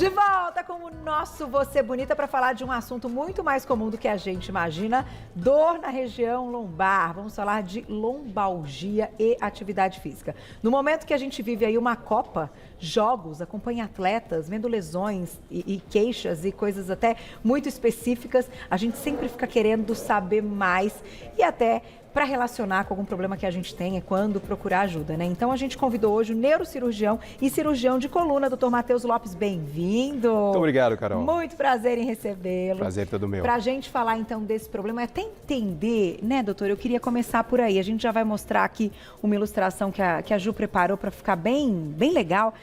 De volta com o nosso Você Bonita para falar de um assunto muito mais comum do que a gente imagina, dor na região lombar. Vamos falar de lombalgia e atividade física. No momento que a gente vive aí uma Copa, jogos, acompanha atletas, vendo lesões e queixas e coisas até muito específicas, a gente sempre fica querendo saber mais e até para relacionar com algum problema que a gente tem é quando procurar ajuda, né? Então a gente convidou hoje o neurocirurgião e cirurgião de coluna, Dr. Matheus Lopes. Bem-vindo! Muito obrigado, Carol. Muito prazer em recebê-lo. Prazer todo meu. Para a gente falar então desse problema, até entender, né, doutor? Eu queria começar por aí. A gente já vai mostrar aqui uma ilustração que a Ju preparou para ficar bem legal.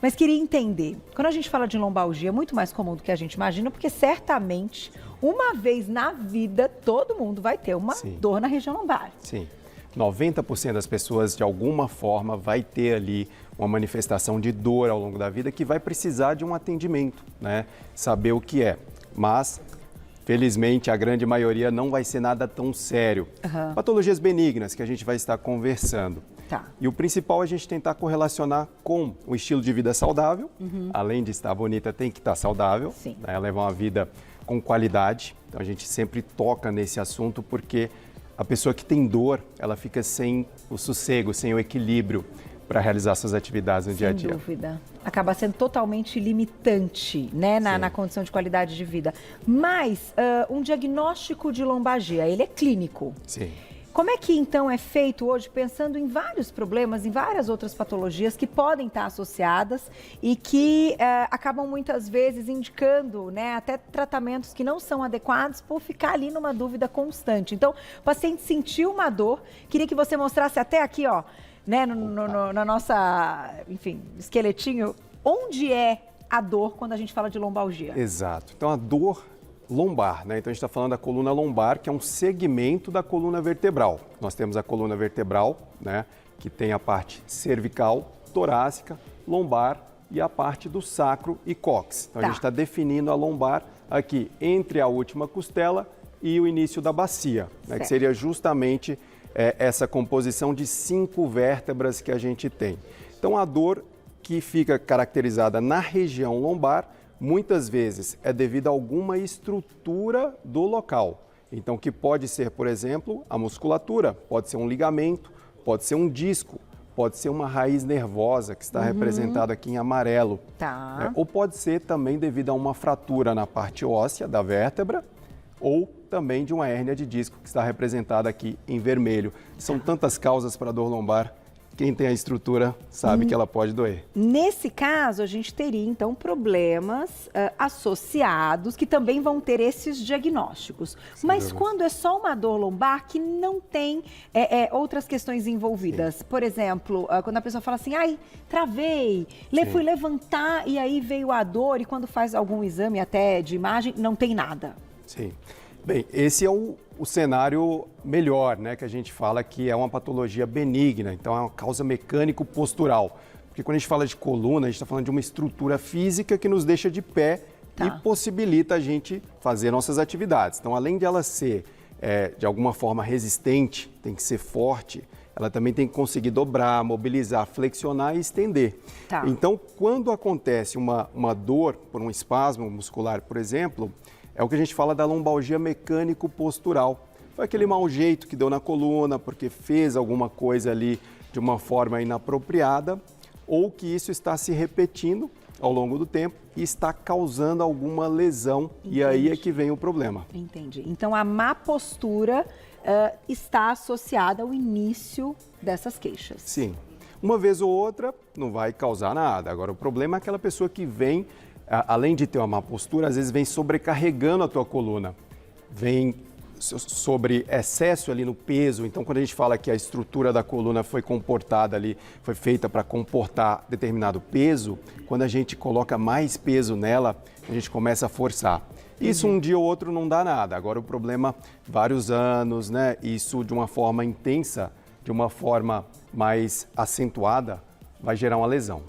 Mas queria entender, quando a gente fala de lombalgia, é muito mais comum do que a gente imagina, porque certamente, uma vez na vida, todo mundo vai ter uma dor na região lombar. Sim. 90% das pessoas, de alguma forma, vai ter ali uma manifestação de dor ao longo da vida que vai precisar de um atendimento, né? Saber o que é. Mas, felizmente, a grande maioria não vai ser nada tão sério. Patologias benignas que a gente vai estar conversando. Tá. E o principal é a gente tentar correlacionar com o estilo de vida saudável. Além de estar bonita, tem que estar saudável. Sim. Né? Levar uma vida com qualidade. Então a gente sempre toca nesse assunto porque a pessoa que tem dor, ela fica sem o sossego, sem o equilíbrio para realizar suas atividades no dia a dia. Sem dúvida. Acaba sendo totalmente limitante, né, na condição de qualidade de vida. Mas um diagnóstico de lombalgia, ele é clínico. Sim. Como é que então é feito hoje, pensando em vários problemas, em várias outras patologias que podem estar associadas e que acabam muitas vezes indicando, né, até tratamentos que não são adequados por ficar ali numa dúvida constante. Então, o paciente sentiu uma dor, queria que você mostrasse até aqui, ó, né, na nossa, enfim, esqueletinho, onde é a dor quando a gente fala de lombalgia. Exato. Então, a dor lombar, né? Então a gente está falando da coluna lombar, que é um segmento da coluna vertebral. Nós temos a coluna vertebral, né? Que tem a parte cervical, torácica, lombar e a parte do sacro e cóccix. Então a gente está definindo a lombar aqui entre a última costela e o início da bacia, né? Que seria justamente essa composição de 5 vértebras que a gente tem. Então a dor que fica caracterizada na região lombar muitas vezes é devido a alguma estrutura do local. Então, que pode ser, por exemplo, a musculatura, pode ser um ligamento, pode ser um disco, pode ser uma raiz nervosa que está representada aqui em amarelo. Tá. Ou pode ser também devido a uma fratura na parte óssea da vértebra ou também de uma hérnia de disco que está representada aqui em vermelho. São tantas causas para a dor lombar. Quem tem a estrutura sabe que ela pode doer. Nesse caso, a gente teria, então, problemas associados que também vão ter esses diagnósticos. Mas quando é só uma dor lombar que não tem outras questões envolvidas. Por exemplo, quando a pessoa fala assim, ai, travei, fui levantar e aí veio a dor e quando faz algum exame até de imagem, não tem nada. Sim. Bem, esse é o cenário melhor, né, que a gente fala que é uma patologia benigna, então é uma causa mecânico-postural. Porque quando a gente fala de coluna, a gente está falando de uma estrutura física que nos deixa de pé e possibilita a gente fazer nossas atividades. Então, além de ela ser, de alguma forma, resistente, tem que ser forte, ela também tem que conseguir dobrar, mobilizar, flexionar e estender. Então, quando acontece uma dor por um espasmo muscular, por exemplo, é o que a gente fala da lombalgia mecânico-postural. Foi aquele mau jeito que deu na coluna porque fez alguma coisa ali de uma forma inapropriada ou que isso está se repetindo ao longo do tempo e está causando alguma lesão. Entendi. E aí é que vem o problema. Entendi. Então, a má postura está associada ao início dessas queixas. Sim. Uma vez ou outra não vai causar nada. Agora, o problema é aquela pessoa que vem além de ter uma má postura, às vezes vem sobrecarregando a tua coluna, vem sobre excesso ali no peso. Então, quando a gente fala que a estrutura da coluna foi comportada ali, foi feita para comportar determinado peso, quando a gente coloca mais peso nela, a gente começa a forçar. Isso um dia ou outro não dá nada. Agora, o problema, vários anos, né? Isso de uma forma intensa, de uma forma mais acentuada, vai gerar uma lesão.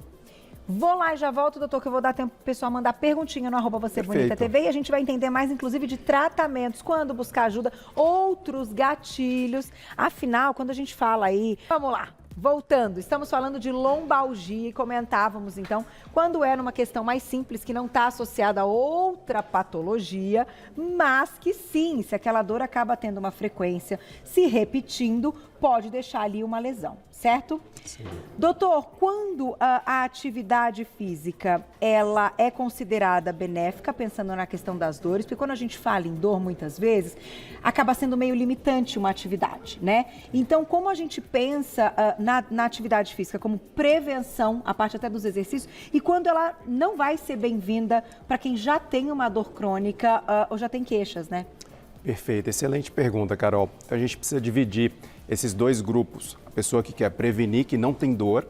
Vou lá e já volto, doutor, que eu vou dar tempo para o pessoal mandar perguntinha no @VocêBonitaTV e a gente vai entender mais, inclusive, de tratamentos, quando buscar ajuda, outros gatilhos. Afinal, quando a gente fala aí, vamos lá, Voltando, estamos falando de lombalgia e comentávamos então, quando é numa questão mais simples, que não está associada a outra patologia, mas que sim, se aquela dor acaba tendo uma frequência se repetindo, pode deixar ali uma lesão, certo? Sim. Doutor, quando a atividade física, ela é considerada benéfica, pensando na questão das dores, porque quando a gente fala em dor, muitas vezes, acaba sendo meio limitante uma atividade, né? Então, como a gente pensa na atividade física como prevenção, a parte até dos exercícios, e quando ela não vai ser bem-vinda para quem já tem uma dor crônica ou já tem queixas, né? Perfeito, excelente pergunta, Carol. Então a gente precisa dividir esses dois grupos. A pessoa que quer prevenir, que não tem dor,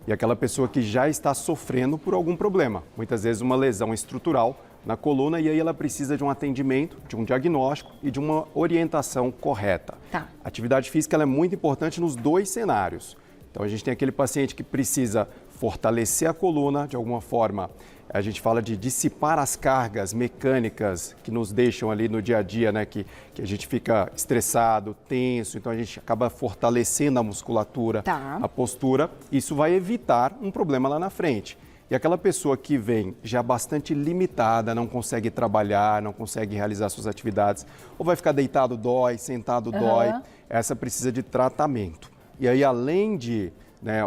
e aquela pessoa que já está sofrendo por algum problema. Muitas vezes uma lesão estrutural na coluna e aí ela precisa de um atendimento, de um diagnóstico e de uma orientação correta. Tá. A atividade física ela é muito importante nos dois cenários. Então a gente tem aquele paciente que precisa fortalecer a coluna de alguma forma. A gente fala de dissipar as cargas mecânicas que nos deixam ali no dia a dia, né? Que a gente fica estressado, tenso, então a gente acaba fortalecendo a musculatura, a postura. Isso vai evitar um problema lá na frente. E aquela pessoa que vem já bastante limitada, não consegue trabalhar, não consegue realizar suas atividades, ou vai ficar deitado dói, sentado dói, essa precisa de tratamento. E aí, além de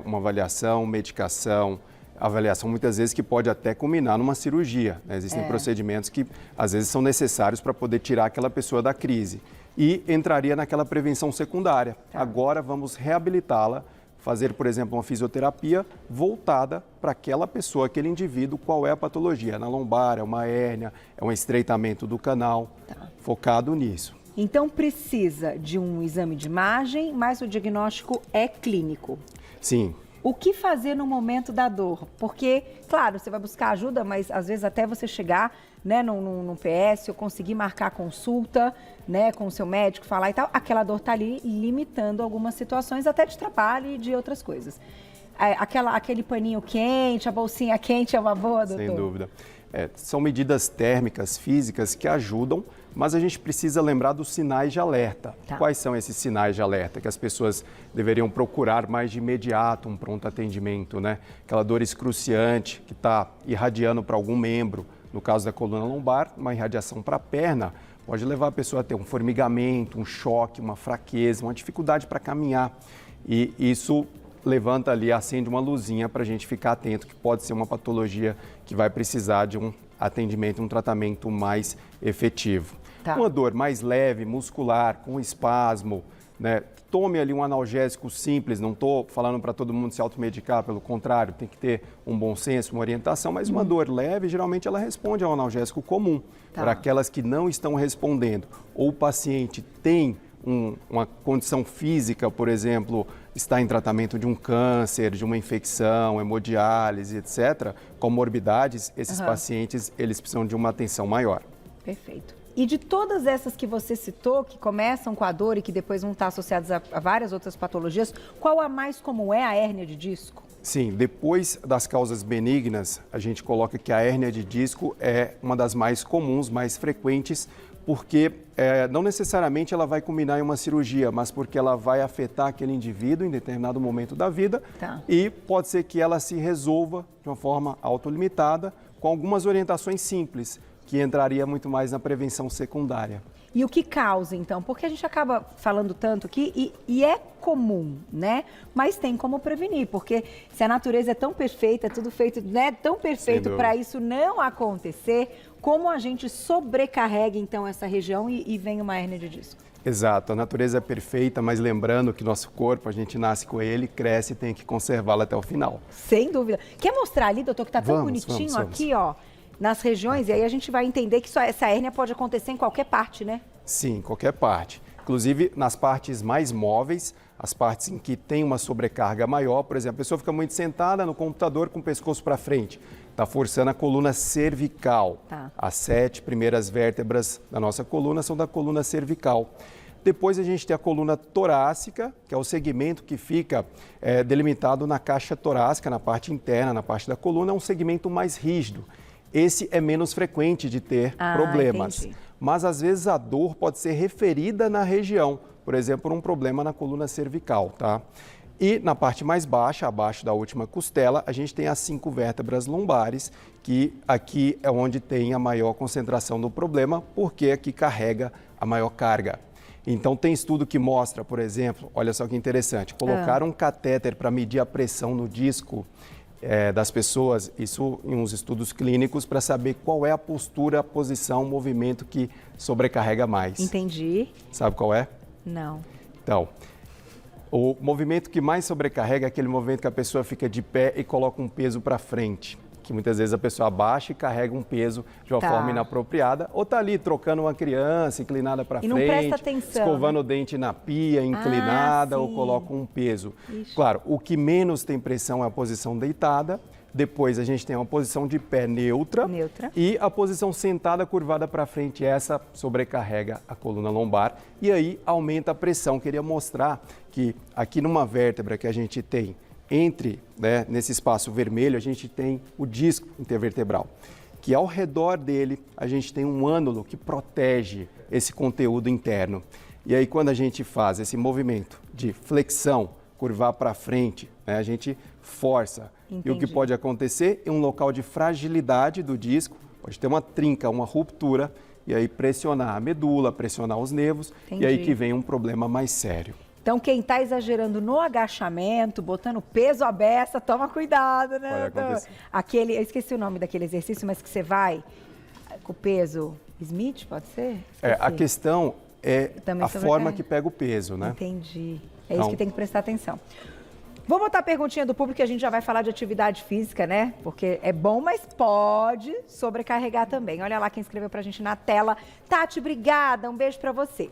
uma avaliação, medicação, avaliação muitas vezes que pode até culminar numa cirurgia, né? Existem procedimentos que às vezes são necessários para poder tirar aquela pessoa da crise. E entraria naquela prevenção secundária. Agora vamos reabilitá-la, fazer, por exemplo, uma fisioterapia voltada para aquela pessoa, aquele indivíduo, qual é a patologia. Na lombar, é uma hérnia, é um estreitamento do canal, focado nisso. Então precisa de um exame de imagem, mas o diagnóstico é clínico. Sim. O que fazer no momento da dor? Porque, claro, você vai buscar ajuda, mas às vezes até você chegar, né, num PS ou conseguir marcar consulta, né, com o seu médico, falar e tal, aquela dor está ali limitando algumas situações, até de trabalho e de outras coisas. Aquele paninho quente, a bolsinha quente é uma boa, doutor? Sem dúvida. São medidas térmicas, físicas que ajudam, mas a gente precisa lembrar dos sinais de alerta. Quais são esses sinais de alerta? Que as pessoas deveriam procurar mais de imediato um pronto atendimento, né? Aquela dor excruciante que está irradiando para algum membro, no caso da coluna lombar, uma irradiação para a perna, pode levar a pessoa a ter um formigamento, um choque, uma fraqueza, uma dificuldade para caminhar. E isso levanta ali, acende uma luzinha para a gente ficar atento, que pode ser uma patologia que vai precisar de um atendimento, um tratamento mais efetivo. Uma dor mais leve, muscular, com espasmo, né? Tome ali um analgésico simples, não estou falando para todo mundo se automedicar, pelo contrário, tem que ter um bom senso, uma orientação, mas uma dor leve, geralmente ela responde a um analgésico comum. Para aquelas que não estão respondendo, ou o paciente tem uma condição física, por exemplo, está em tratamento de um câncer, de uma infecção, hemodiálise, etc., comorbidades, esses pacientes, eles precisam de uma atenção maior. Perfeito. E de todas essas que você citou, que começam com a dor e que depois vão estar associadas a várias outras patologias, qual a mais comum é a hérnia de disco? Sim, depois das causas benignas, a gente coloca que a hérnia de disco é uma das mais comuns, mais frequentes, porque não necessariamente ela vai culminar em uma cirurgia, mas porque ela vai afetar aquele indivíduo em determinado momento da vida e pode ser que ela se resolva de uma forma autolimitada com algumas orientações simples, que entraria muito mais na prevenção secundária. E o que causa, então? Porque a gente acaba falando tanto aqui e é comum, né? Mas tem como prevenir, porque se a natureza é tão perfeita, tudo feito, né, tão perfeito para isso não acontecer, como a gente sobrecarrega, então, essa região e vem uma hérnia de disco? Exato, a natureza é perfeita, mas lembrando que nosso corpo, a gente nasce com ele, cresce e tem que conservá-lo até o final. Sem dúvida. Quer mostrar ali, doutor, que está tão bonitinho vamos. Aqui, ó, nas regiões, e aí a gente vai entender que essa hérnia pode acontecer em qualquer parte, né? Sim, qualquer parte. Inclusive nas partes mais móveis, as partes em que tem uma sobrecarga maior, por exemplo, a pessoa fica muito sentada no computador com o pescoço para frente, está forçando a coluna cervical. As 7 primeiras vértebras da nossa coluna são da coluna cervical. Depois a gente tem a coluna torácica, que é o segmento que fica delimitado na caixa torácica, na parte interna, na parte da coluna, é um segmento mais rígido. Esse é menos frequente de ter problemas. Entendi. Mas às vezes a dor pode ser referida na região, por exemplo, um problema na coluna cervical, tá? E na parte mais baixa, abaixo da última costela, a gente tem as 5 vértebras lombares, que aqui é onde tem a maior concentração do problema, porque aqui carrega a maior carga. Então tem estudo que mostra, por exemplo, olha só que interessante, colocar um catéter para medir a pressão no disco das pessoas, isso em uns estudos clínicos, para saber qual é a postura, a posição, o movimento que sobrecarrega mais. Entendi. Sabe qual é? Não. Então, o movimento que mais sobrecarrega é aquele movimento que a pessoa fica de pé e coloca um peso para frente. Que muitas vezes a pessoa abaixa e carrega um peso de uma forma inapropriada, ou está ali trocando uma criança, inclinada para frente, não presta atenção, escovando o dente na pia, inclinada, ou coloca um peso. Ixi. Claro, o que menos tem pressão é a posição deitada, depois a gente tem uma posição de pé neutra. E a posição sentada curvada para frente, essa sobrecarrega a coluna lombar e aí aumenta a pressão. Queria mostrar que aqui numa vértebra que a gente tem nesse espaço vermelho, a gente tem o disco intervertebral, que ao redor dele a gente tem um ânulo que protege esse conteúdo interno. E aí quando a gente faz esse movimento de flexão, curvar para frente, a gente força. Entendi. E o que pode acontecer é um local de fragilidade do disco, pode ter uma trinca, uma ruptura, e aí pressionar a medula, pressionar os nervos, e aí que vem um problema mais sério. Então, quem está exagerando no agachamento, botando peso à beça, toma cuidado, né? Eu esqueci o nome daquele exercício, mas que você vai com o peso Smith, pode ser? A questão é a forma que pega o peso, né? Entendi. É isso que tem que prestar atenção. Vou botar a perguntinha do público, que a gente já vai falar de atividade física, né? Porque é bom, mas pode sobrecarregar também. Olha lá quem escreveu pra gente na tela. Tati, obrigada, um beijo pra você.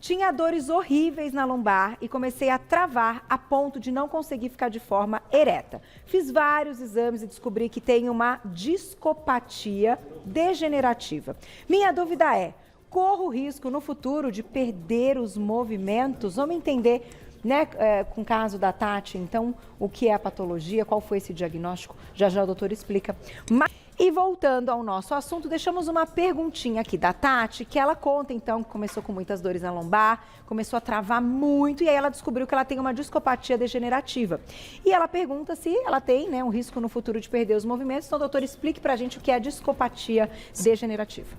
Tinha dores horríveis na lombar e comecei a travar a ponto de não conseguir ficar de forma ereta. Fiz vários exames e descobri que tenho uma discopatia degenerativa. Minha dúvida é, corro risco no futuro de perder os movimentos? Vamos entender, né, com o caso da Tati, então, o que é a patologia, qual foi esse diagnóstico? Já já o doutor explica. E voltando ao nosso assunto, deixamos uma perguntinha aqui da Tati, que ela conta, então, que começou com muitas dores na lombar, começou a travar muito e aí ela descobriu que ela tem uma discopatia degenerativa. E ela pergunta se ela tem, né, um risco no futuro de perder os movimentos. Então, doutor, explique pra gente o que é a discopatia degenerativa.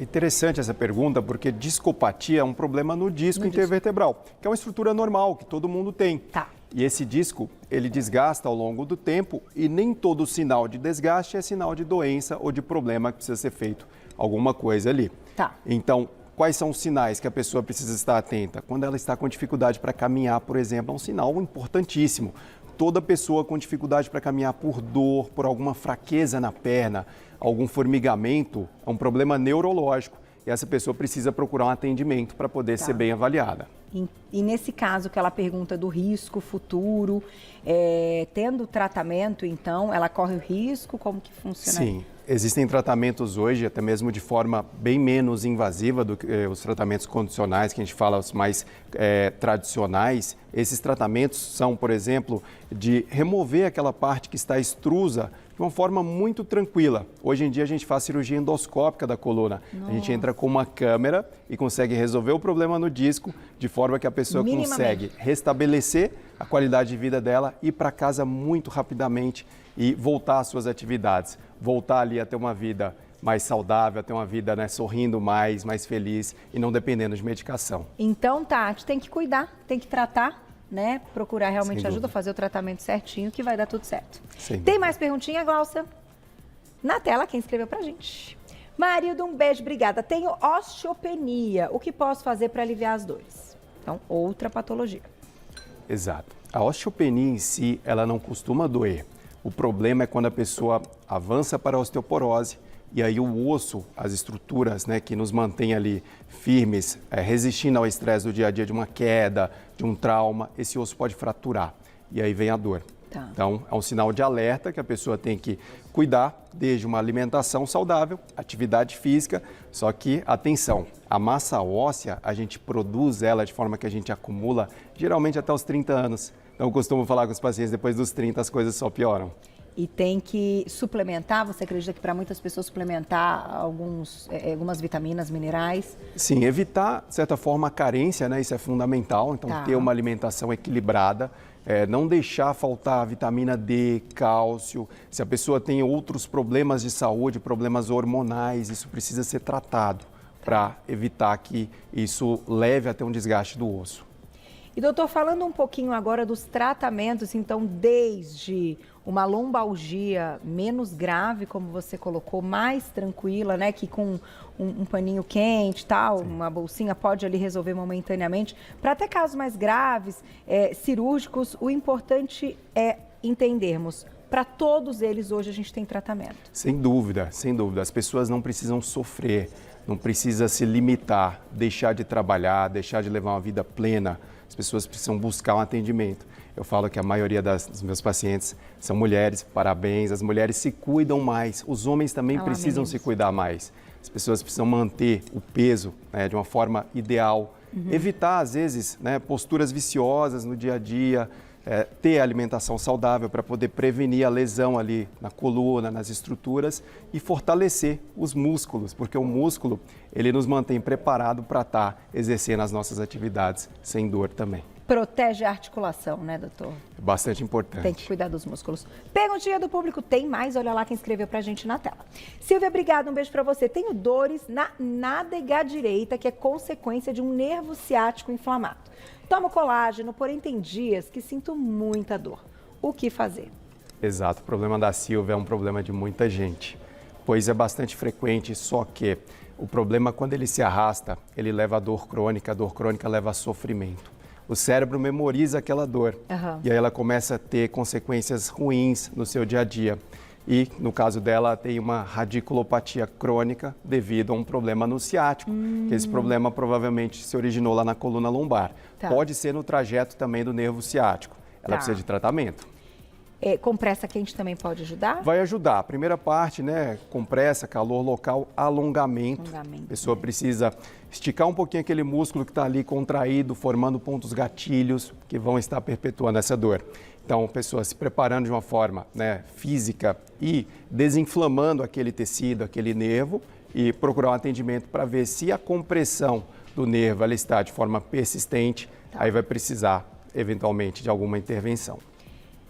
Interessante essa pergunta, porque discopatia é um problema no disco intervertebral, que é uma estrutura normal, que todo mundo tem. Tá. E esse disco, ele desgasta ao longo do tempo e nem todo sinal de desgaste é sinal de doença ou de problema que precisa ser feito alguma coisa ali. Tá. Então, quais são os sinais que a pessoa precisa estar atenta? Quando ela está com dificuldade para caminhar, por exemplo, é um sinal importantíssimo. Toda pessoa com dificuldade para caminhar por dor, por alguma fraqueza na perna, algum formigamento, é um problema neurológico. E essa pessoa precisa procurar um atendimento para poder ser bem avaliada. E nesse caso que ela pergunta do risco futuro, tendo tratamento, então, ela corre o risco? Como que funciona? Sim, existem tratamentos hoje, até mesmo de forma bem menos invasiva do que os tratamentos condicionais, que a gente fala os mais tradicionais. Esses tratamentos são, por exemplo, de remover aquela parte que está extrusa de uma forma muito tranquila. Hoje em dia a gente faz cirurgia endoscópica da coluna. A gente entra com uma câmera e consegue resolver o problema no disco de forma que a pessoa consegue restabelecer a qualidade de vida dela, ir para casa muito rapidamente e voltar às suas atividades. Voltar ali a ter uma vida mais saudável, a ter uma vida, né, sorrindo mais feliz e não dependendo de medicação. Então, Tati, tem que cuidar, tem que tratar, né? Procurar realmente ajuda, fazer o tratamento certinho, que vai dar tudo certo. Tem mais perguntinha, Glaucia? Na tela, quem escreveu pra gente. Marildo, um beijo, obrigada. Tenho osteopenia. O que posso fazer para aliviar as dores? Então, outra patologia. Exato. A osteopenia em si, ela não costuma doer. O problema é quando a pessoa avança para a osteoporose e aí o osso, as estruturas, né, que nos mantém ali firmes, resistindo ao estresse do dia a dia, de uma queda, de um trauma, esse osso pode fraturar e aí vem a dor. Tá. Então, é um sinal de alerta que a pessoa tem que cuidar, desde uma alimentação saudável, atividade física, só que, atenção, a massa óssea, a gente produz ela de forma que a gente acumula geralmente até os 30 anos. Então, eu costumo falar com os pacientes, depois dos 30 as coisas só pioram. E tem que suplementar, você acredita que para muitas pessoas suplementar algumas vitaminas, minerais? Sim, evitar, de certa forma, a carência, né? Isso é fundamental. Então, ter uma alimentação equilibrada, não deixar faltar vitamina D, cálcio. Se a pessoa tem outros problemas de saúde, problemas hormonais, isso precisa ser tratado para evitar que isso leve até um desgaste do osso. E doutor, falando um pouquinho agora dos tratamentos, então desde uma lombalgia menos grave, como você colocou, mais tranquila, né, que com um paninho quente e tal, uma bolsinha pode ali resolver momentaneamente, para até casos mais graves, cirúrgicos, o importante é entendermos, para todos eles hoje a gente tem tratamento. Sem dúvida, sem dúvida. As pessoas não precisam sofrer, não precisa se limitar, deixar de trabalhar, deixar de levar uma vida plena. As pessoas precisam buscar um atendimento. Eu falo que a maioria dos meus pacientes são mulheres, parabéns, as mulheres se cuidam mais, os homens também precisam se cuidar mais. As pessoas precisam manter o peso, né, de uma forma ideal, evitar às vezes, né, posturas viciosas no dia a dia, ter alimentação saudável para poder prevenir a lesão ali na coluna, nas estruturas e fortalecer os músculos, porque o músculo ele nos mantém preparado para estar exercendo as nossas atividades sem dor também. Protege a articulação, né, doutor? É bastante importante. Tem que cuidar dos músculos. Perguntinha do público, tem mais? Olha lá quem escreveu pra gente na tela. Silvia, obrigada, um beijo pra você. Tenho dores na nádega direita, que é consequência de um nervo ciático inflamado. Tomo colágeno, porém tem dias que sinto muita dor. O que fazer? Exato, o problema da Silvia é um problema de muita gente, pois é bastante frequente, só que o problema quando ele se arrasta, ele leva a dor crônica leva a sofrimento. O cérebro memoriza aquela dor e aí ela começa a ter consequências ruins no seu dia a dia. E, no caso dela, tem uma radiculopatia crônica devido a um problema no ciático, que esse problema provavelmente se originou lá na coluna lombar. Pode ser no trajeto também do nervo ciático. Ela precisa de tratamento. Compressa quente também pode ajudar? Vai ajudar. A primeira parte, né? Compressa, calor local, alongamento. A pessoa precisa esticar um pouquinho aquele músculo que está ali contraído, formando pontos gatilhos que vão estar perpetuando essa dor. Então, a pessoa se preparando de uma forma, né, física e desinflamando aquele tecido, aquele nervo e procurar um atendimento para ver se a compressão do nervo ela está de forma persistente, aí vai precisar, eventualmente, de alguma intervenção.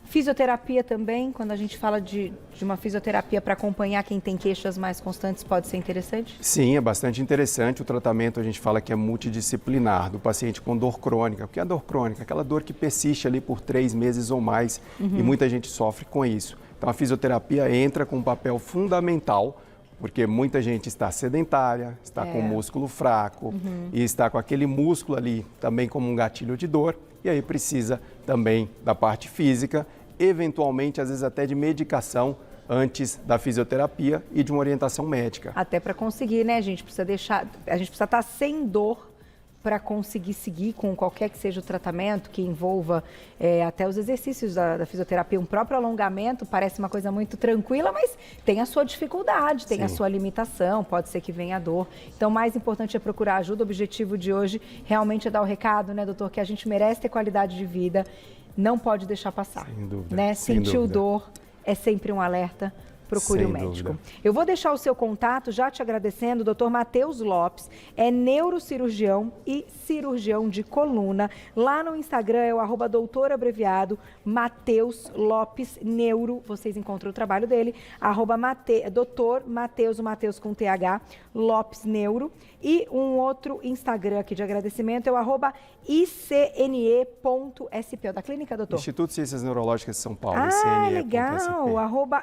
Fisioterapia também, quando a gente fala de uma fisioterapia para acompanhar quem tem queixas mais constantes, pode ser interessante? Sim, é bastante interessante. O tratamento a gente fala que é multidisciplinar, do paciente com dor crônica. O que é a dor crônica? Aquela dor que persiste ali por 3 meses ou mais e muita gente sofre com isso. Então a fisioterapia entra com um papel fundamental, porque muita gente está sedentária, está com o músculo fraco e está com aquele músculo ali também como um gatilho de dor e aí precisa também da parte física, eventualmente às vezes até de medicação antes da fisioterapia e de uma orientação médica. Até para conseguir, né, a gente precisa estar sem dor para conseguir seguir com qualquer que seja o tratamento, que envolva até os exercícios da fisioterapia. Um próprio alongamento parece uma coisa muito tranquila, mas tem a sua dificuldade, tem a sua limitação, pode ser que venha a dor. Então, o mais importante é procurar ajuda. O objetivo de hoje realmente é dar o recado, né, doutor, que a gente merece ter qualidade de vida, não pode deixar passar. Sem dúvida. Né? Sentiu dúvida. Dor é sempre um alerta. Procure o médico. Dúvida. Eu vou deixar o seu contato, já te agradecendo, Dr. Matheus Lopes, é neurocirurgião e cirurgião de coluna. Lá no Instagram é o @doutor abreviado Matheus Lopes Neuro. Vocês encontram o trabalho dele, Dr. Matheus, o Matheus com TH, Lopes Neuro. E um outro Instagram aqui de agradecimento é o @icne.sp. Da clínica, doutor? Instituto de Ciências Neurológicas de São Paulo, legal.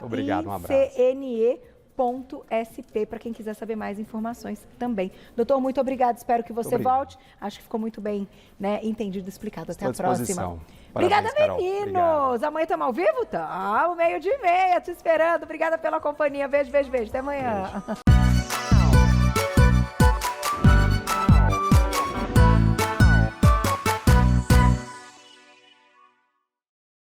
Obrigado, um abraço. icne.sp, para quem quiser saber mais informações também. Doutor, muito obrigado. Espero que você volte. Acho que ficou muito bem, né, entendido e explicado. Até a próxima. Obrigada, meninos. Obrigado. Amanhã estamos ao vivo? Tá, 12h30. Te esperando. Obrigada pela companhia. Beijo, beijo, beijo. Até amanhã. Beijo.